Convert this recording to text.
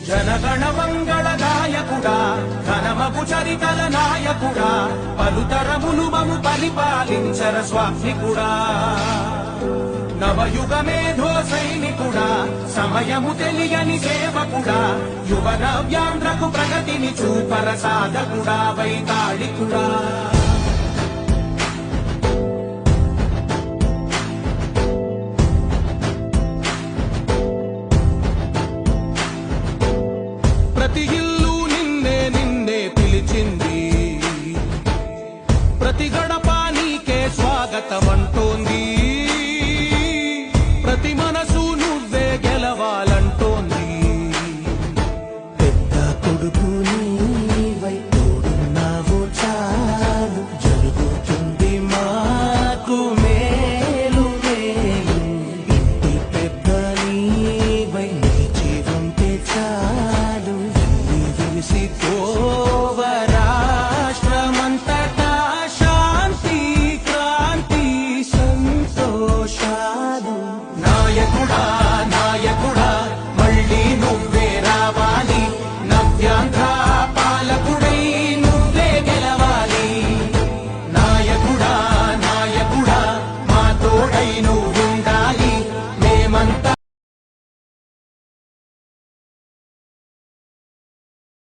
జనగణ మంగళ నాయకుడా ఘనమగు చరితల నాయకుడా పలుతరములు మము పరిపాలించర స్వామికుడా నవయుగ మేధో సైనికుడా సమయము తెలియని సేవకుడా యువ నవ్యాంధ్రకు ప్రగతిని చూపర సాధకుడా వైతాళికుడా ప్రతి ఇల్లు నిన్నే నిన్నే పిలిచింది ప్రతి గడప నీకే స్వాగతమంటోంది ప్రతి మనసు నువ్వే గెలవాలంటోంది పెద్ద కొడుకు నీవై తోడున్నావు చాలు జరుగుతుంది మాకు మేలు మేలు ఇంటి పెద్ద నీవై నిలిచి ఉంటే చాలు ఎన్ని వెలిసిపోవ రాష్ట్రమంతటా శాంతి క్రాంతి సంతోషాలు నాయకుడా నాయకుడా మళ్ళీ నువ్వే రావాలి నవ్యాంధ్ర పాలకుడై నువ్వే గెలవాలి నాయకుడా నాయకుడా మా తోడై నువ్వు